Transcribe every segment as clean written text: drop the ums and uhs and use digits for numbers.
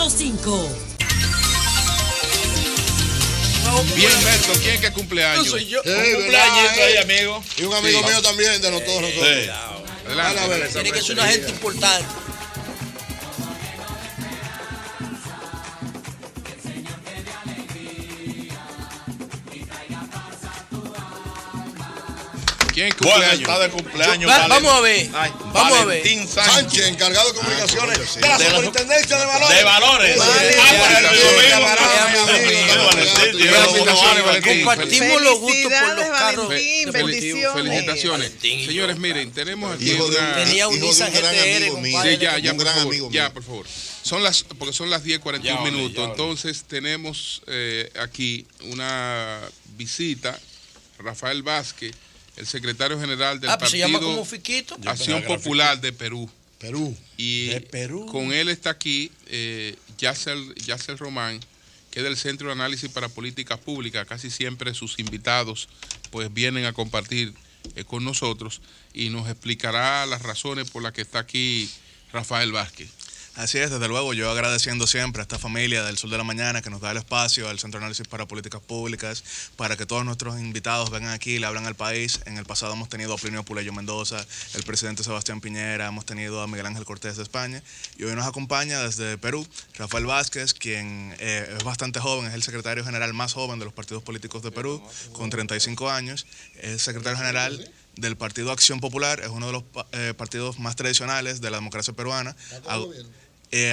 105. Bien, Beto, ¿quién que cumpleaños? No soy yo. Un cumpleaños ahí, amigo. Y un amigo mío también, de todos nosotros. Adelante. Tiene que ser una gente importante. ¿Quién Bueno, cumpleaños? está de cumpleaños. Vamos a ver. Vamos a ver. Valentín Sánchez, encargado de comunicaciones sí. de la De la- Superintendencia de Valores. De Valores. Felicitaciones, Valentín. Compartimos los gustos por los Felicidades, carros. Valentín, bendiciones. Felicitaciones. Valentín y yo. Señores, miren, tenemos aquí Hijo de una... Tenía un hijo de Nissan gran GTR, amigo mío. compadre. Sí, ya, un por gran favor. amigo Ya, mío. por favor. Porque son las 10:41 Ya, vale, minutos. ya, vale. Entonces tenemos aquí una visita. Rafael Vázquez, el secretario general del Pues se llama como Partido Fiquito. Acción Popular de Perú. Perú. Y De Perú. con él está aquí Yacel Román, que es del Centro de Análisis para Políticas Públicas. Casi siempre sus invitados pues vienen a compartir con nosotros y nos explicará las razones por las que está aquí Rafael Vázquez. Así es, desde luego, yo agradeciendo siempre a esta familia del Sol de la Mañana que nos da el espacio, al Centro de Análisis para Políticas Públicas, para que todos nuestros invitados vengan aquí y le hablan al país. En el pasado hemos tenido a Plinio Puleyo Mendoza, el presidente Sebastián Piñera, hemos tenido a Miguel Ángel Cortés de España, y hoy nos acompaña desde Perú Rafael Vázquez, quien es bastante joven, es el secretario general más joven de los partidos políticos de Perú, con 35 años, es secretario general del Partido Acción Popular, es uno de los partidos más tradicionales de la democracia peruana.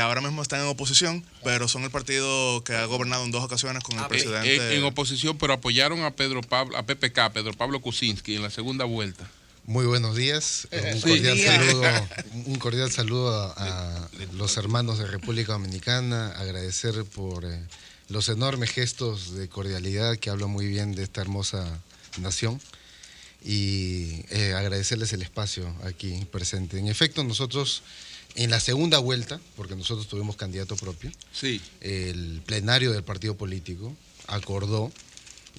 Ahora mismo están en oposición, pero son el partido que ha gobernado en 2 ocasiones con el presidente. En oposición, pero apoyaron a PPK, Pedro Pablo Kuczynski, en la segunda vuelta. Muy buenos días. Un cordial saludo a los hermanos de República Dominicana. Agradecer por los enormes gestos de cordialidad que hablan muy bien de esta hermosa nación. Y agradecerles el espacio aquí presente. En efecto, nosotros en la segunda vuelta, porque nosotros tuvimos candidato propio, Sí. el plenario del partido político acordó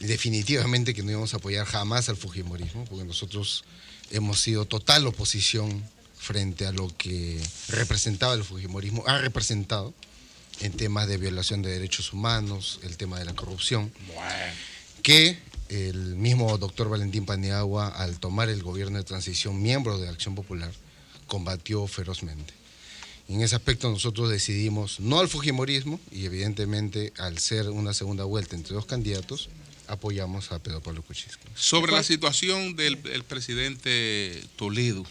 definitivamente que no íbamos a apoyar jamás al fujimorismo, porque nosotros hemos sido total oposición frente a lo que representaba el fujimorismo, ha representado en temas de violación de derechos humanos, el tema de la corrupción, que el mismo doctor Valentín Paniagua, al tomar el gobierno de transición, miembro de Acción Popular, combatió ferozmente. En ese aspecto nosotros decidimos no al fujimorismo y evidentemente al ser una segunda vuelta entre 2 candidatos, apoyamos a Pedro Pablo Kuczynski. Sobre la situación del presidente Toledo,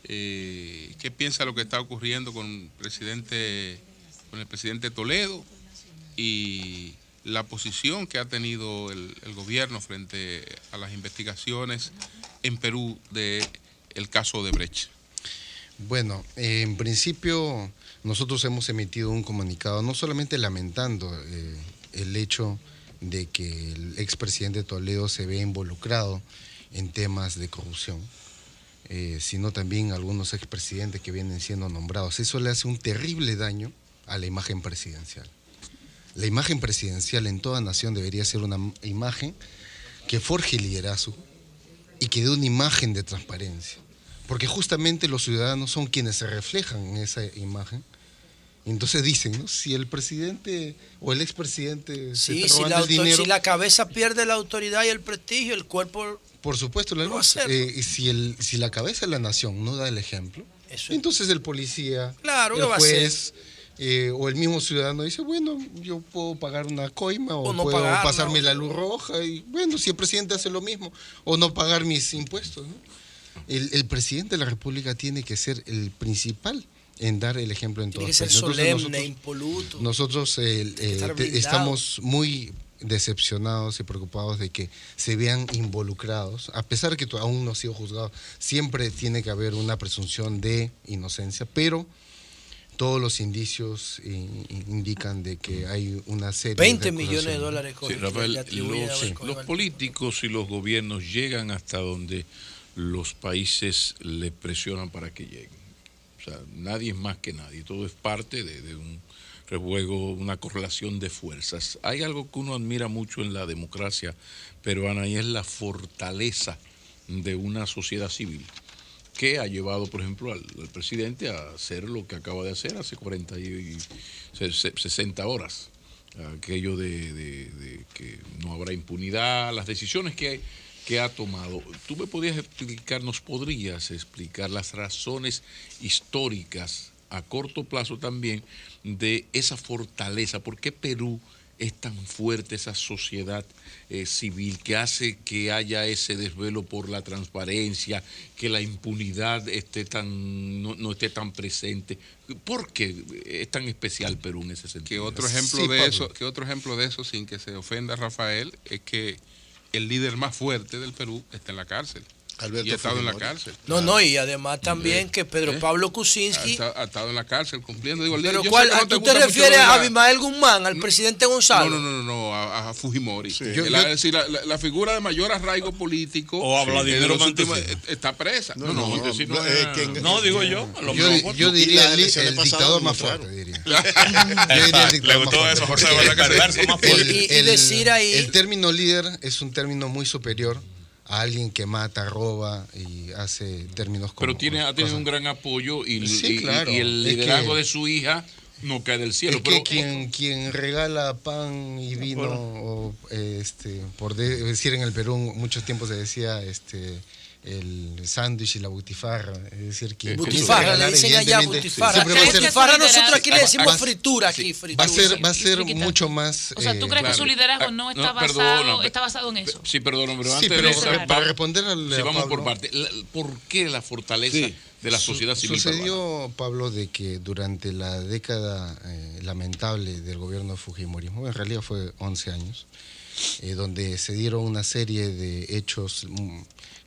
¿qué piensa lo que está ocurriendo con el presidente Toledo y la posición que ha tenido el gobierno frente a las investigaciones en Perú del caso de Brecht? Bueno, en principio nosotros hemos emitido un comunicado no solamente lamentando el hecho de que el expresidente Toledo se ve involucrado en temas de corrupción, sino también algunos expresidentes que vienen siendo nombrados. Eso le hace un terrible daño a la imagen presidencial. La imagen presidencial en toda nación debería ser una imagen que forje liderazgo y que dé una imagen de transparencia. Porque justamente los ciudadanos son quienes se reflejan en esa imagen. Entonces dicen, ¿no? Si el presidente o el expresidente se está robando el dinero, Si la cabeza pierde la autoridad y el prestigio, el cuerpo... por supuesto, no va a hacerlo. y si la cabeza de la nación no da el ejemplo, entonces el policía, Claro, el ¿qué va a hacer? juez o el mismo ciudadano dice, bueno, yo puedo pagar una coima o no puedo pagar, pasarme ¿no? la luz roja y bueno, si el presidente hace lo mismo o no pagar mis impuestos, ¿no? El presidente de la República tiene que ser el principal en dar el ejemplo en todo. Tiene que ser solemne, impoluto. Nosotros estamos muy decepcionados y preocupados de que se vean involucrados, a pesar que aún no ha sido juzgado, siempre tiene que haber una presunción de inocencia, pero todos los indicios indican de que hay una serie 20 de millones de acusaciones. dólares. Sí, Rafael, los políticos y los gobiernos llegan hasta donde los países le presionan para que lleguen. O sea, nadie es más que nadie, todo es parte de un rejuego, una correlación de fuerzas. Hay algo que uno admira mucho en la democracia peruana y es la fortaleza de una sociedad civil que ha llevado, por ejemplo, al presidente a hacer lo que acaba de hacer hace 60 horas. Aquello de que no habrá impunidad, las decisiones que ha tomado. ¿Tú nos podrías explicar las razones históricas a corto plazo también de esa fortaleza? ¿Por qué Perú es tan fuerte, esa sociedad civil que hace que haya ese desvelo por la transparencia, que la impunidad no esté tan presente? ¿Por qué es tan especial Perú en ese sentido? Que otro ejemplo de eso, sin que se ofenda Rafael, es que el líder más fuerte del Perú está en la cárcel. Alberto y ha estado en la Fujimori. cárcel. No, y además también que Pedro Pablo Kuczynski. Ha estado en la cárcel cumpliendo. Digo, ¿Pero yo cuál? sé que no ¿Tú gusta te mucho refieres lo de a Abimael Guzmán, al presidente Gonzalo? No, a Fujimori. Sí. Es decir, la figura de mayor arraigo político O a Vladimir está presa. No, digo yo. A lo mejor. Yo diría el dictador más fuerte, diría. Yo diría el Le dictador gustó más eso, fuerte, José, ¿verdad que sí? Más fuerte. Y decir ahí. El término líder es un término muy superior a alguien que mata, roba y hace términos como... Pero ha tenido un gran apoyo y claro. el Es liderazgo que- de su hija no cae del cielo. Es que Pero quien regala pan y vino, o, decir en el Perú, muchos tiempos se decía el sándwich y la butifarra, es decir, que Butifarra, le dicen allá butifarra. siempre va a ser- Butifarra nosotros aquí le decimos va- fritura aquí, fritura. va a ser Friquita. mucho más... O sea, ¿tú crees que su liderazgo no está basado en eso? Sí, perdón, pero Sí, antes pero de eso, para responder al... si a vamos por Pablo, parte, ¿por qué la fortaleza de la sociedad civil peruana? Sucedió, Pablo, de que durante la década lamentable del gobierno de Fujimori, en realidad fue 11 años, donde se dieron una serie de hechos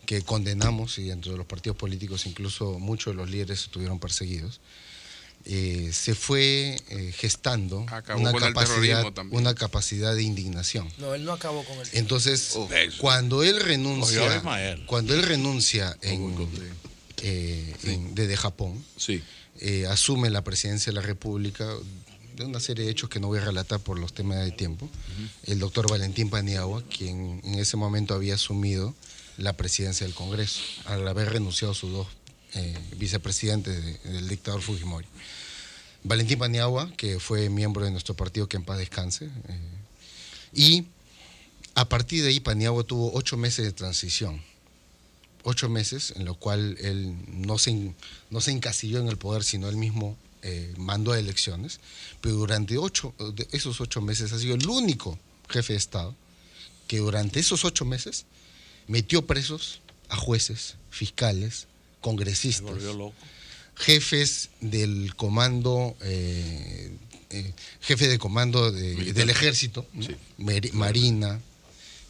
que condenamos, y dentro de los partidos políticos incluso muchos de los líderes estuvieron perseguidos, se fue gestando Acabó con el terrorismo también. una capacidad de indignación. No, él no acabó con el Entonces, Eso. cuando él Cogió a renuncia, Ismael. desde Japón, Sí. asume la presidencia de la República, de una serie de hechos que no voy a relatar por los temas de tiempo, el doctor Valentín Paniagua, quien en ese momento había asumido la presidencia del Congreso, al haber renunciado a sus dos vicepresidentes del dictador Fujimori. Valentín Paniagua, que fue miembro de nuestro partido, que en paz descanse, y a partir de ahí Paniagua tuvo 8 meses de transición. 8 meses en lo cual él no se encasilló en el poder, sino él mismo mandó a elecciones, pero durante esos 8 meses ha sido el único jefe de Estado que durante esos 8 meses metió presos a jueces, fiscales, congresistas, jefes del comando, jefe de comando del ejército, ¿no? Sí. Marina,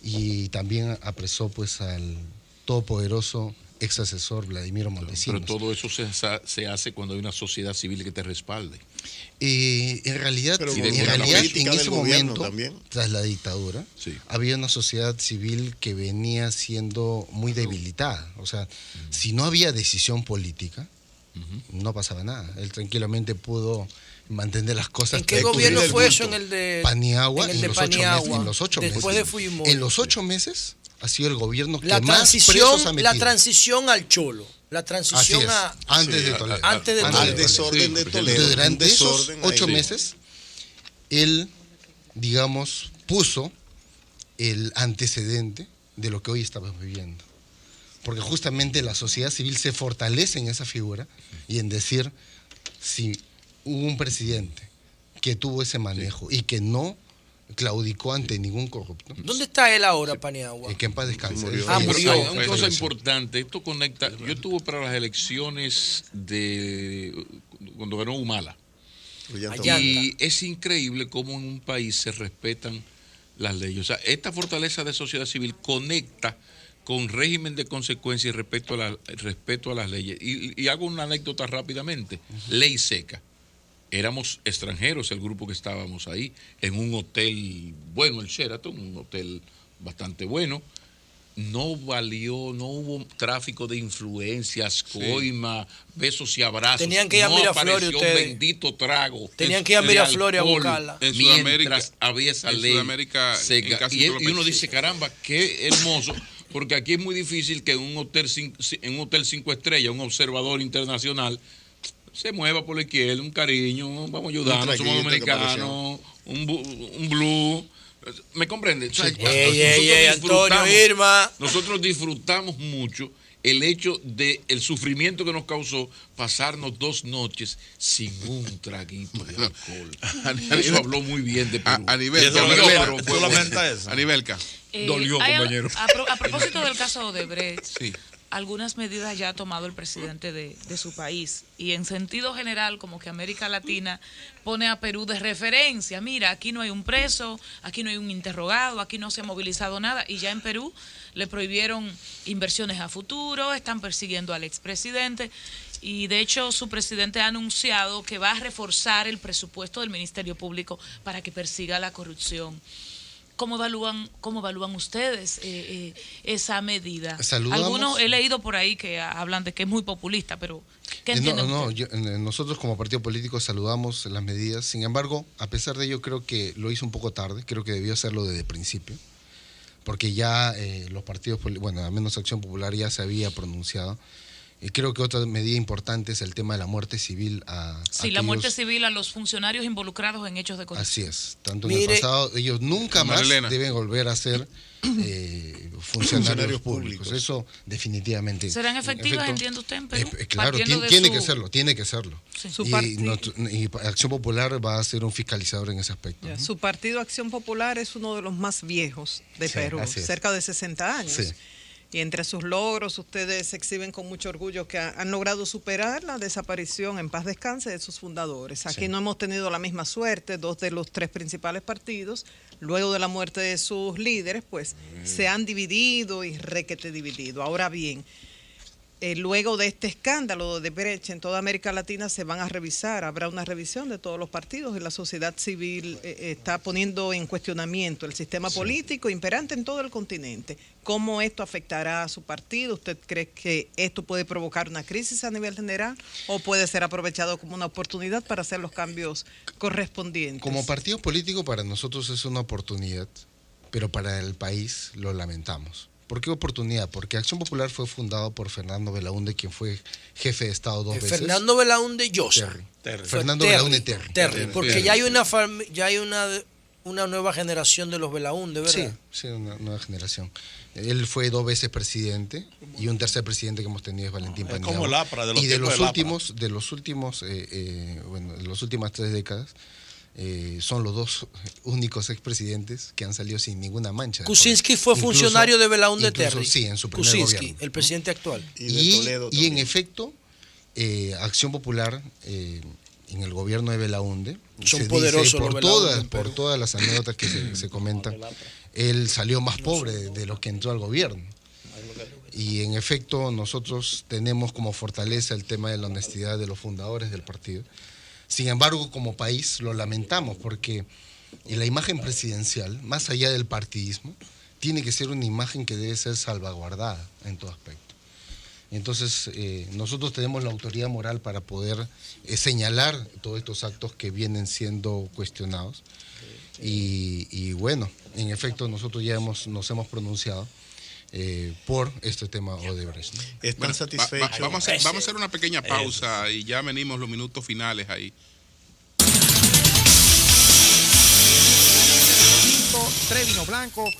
y también apresó pues al todopoderoso ex asesor Vladimiro Montesinos. Pero todo eso se hace cuando hay una sociedad civil que te respalde. En realidad, Pero con la en política ese del gobierno momento, también. tras la dictadura, Sí. había una sociedad civil que venía siendo muy debilitada. O sea, si no había decisión política, no pasaba nada. Él tranquilamente pudo mantener las cosas. ¿En qué gobierno tranquilas. fue eso? En el de Paniagua, en el de Paniagua, en los 8 meses. después de Fujimori. En los 8 meses ha sido el gobierno que La más transición, presos ha metido. la transición al cholo, la Así transición es, a antes de Toledo. antes de Al Toledo. desorden de Toledo. Durante un esos desorden 8 ahí. meses, él, digamos, puso el antecedente de lo que hoy estamos viviendo. Porque justamente la sociedad civil se fortalece en esa figura y en decir, si hubo un presidente que tuvo ese manejo y que no claudicó ante ningún corrupto, ¿Dónde está él ahora, Paniagua? que en paz descanse. Murió. Él Murió. falleció. Una cosa importante, esto conecta. Yo estuve para las elecciones cuando ganó Humala. Brillante. Allá. Y es increíble cómo en un país se respetan las leyes. O sea, esta fortaleza de sociedad civil conecta con régimen de consecuencia y respeto a las leyes. Y hago una anécdota rápidamente. Ley seca. Éramos extranjeros, el grupo que estábamos ahí, en un hotel, bueno, el Sheraton, un hotel bastante bueno. No hubo tráfico de influencias, coima, besos y abrazos. Tenían que ir a no Miraflores apareció ustedes. un bendito trago. Tenían que ir a de Miraflores a alcohol, buscarla. En Sudamérica- mientras había esa en ley Sudamérica, seca. en casi Y todos los uno países. dice, caramba, qué hermoso. porque aquí es muy difícil que en un hotel 5 estrellas, un observador internacional, se mueva por la izquierda, un cariño, vamos a ayudarnos, somos dominicanos, un blue. ¿Me comprende? O sea, nosotros disfrutamos mucho el hecho del sufrimiento que nos causó pasarnos 2 noches sin un traguito de alcohol. Eso habló muy bien de Perú. Anibelca. Dolió, compañero. A propósito del caso de Odebrecht, sí, algunas medidas ya ha tomado el presidente de su país, y en sentido general como que América Latina pone a Perú de referencia. Mira, aquí no hay un preso, aquí no hay un interrogado, aquí no se ha movilizado nada, y ya en Perú le prohibieron inversiones a futuro, están persiguiendo al expresidente, y de hecho su presidente ha anunciado que va a reforzar el presupuesto del Ministerio Público para que persiga la corrupción. ¿Cómo evalúan ustedes esa medida? Algunos he leído por ahí que hablan de que es muy populista, pero ¿qué entienden ustedes? Nosotros como partido político saludamos las medidas. Sin embargo, a pesar de ello, creo que lo hizo un poco tarde. Creo que debió hacerlo desde el principio, porque ya los partidos, al menos Acción Popular ya se había pronunciado. Y creo que otra medida importante es el tema de la muerte civil la muerte civil a los funcionarios involucrados en hechos de corrupción. Así es. Tanto en el pasado, ellos nunca más deben volver a ser funcionarios públicos. Eso definitivamente. ¿Serán efectivas, entiende usted, en Perú? Claro, tiene que serlo. Sí. Y Acción Popular va a ser un fiscalizador en ese aspecto. Su partido Acción Popular es uno de los más viejos de Perú, cerca de 60 años. Sí. Y entre sus logros, ustedes exhiben con mucho orgullo que han logrado superar la desaparición en paz descanse de sus fundadores. Aquí no hemos tenido la misma suerte. 2 de los 3 principales partidos, luego de la muerte de sus líderes, pues se han dividido y requete dividido. Ahora bien, luego de este escándalo de Odebrecht en toda América Latina se van a revisar, habrá una revisión de todos los partidos y la sociedad civil está poniendo en cuestionamiento el sistema político imperante en todo el continente. ¿Cómo esto afectará a su partido? ¿Usted cree que esto puede provocar una crisis a nivel general o puede ser aprovechado como una oportunidad para hacer los cambios correspondientes? Como partido político para nosotros es una oportunidad, pero para el país lo lamentamos. ¿Por qué oportunidad? Porque Acción Popular fue fundado por Fernando Belaúnde, quien fue jefe de Estado 2 veces. Fernando Belaúnde Llosa. Fernando Belaúnde Terry. Porque ya hay una nueva generación de los Belaúnde, ¿verdad? Sí, una nueva generación. Él fue 2 veces presidente y un tercer presidente que hemos tenido es Valentín Paniagua. Es como Lapra, de los y de las últimas 3 décadas, son los 2 únicos expresidentes que han salido sin ninguna mancha. Kuczynski fue funcionario de Belaúnde Terry. Sí, en su primer gobierno. El presidente actual. Y en efecto, Acción Popular, en el gobierno de Belaúnde, son poderosos por todas las anécdotas que se comentan, él salió más pobre de lo que entró al gobierno. Y en efecto, nosotros tenemos como fortaleza el tema de la honestidad de los fundadores del partido. Sin embargo, como país lo lamentamos porque la imagen presidencial, más allá del partidismo, tiene que ser una imagen que debe ser salvaguardada en todo aspecto. Entonces, nosotros tenemos la autoridad moral para poder señalar todos estos actos que vienen siendo cuestionados. Y bueno, en efecto, nosotros ya nos hemos pronunciado por este tema Odebrecht. ¿Están satisfechos? Vamos a hacer una pequeña pausa y ya venimos los minutos finales ahí. Tre vino blanco.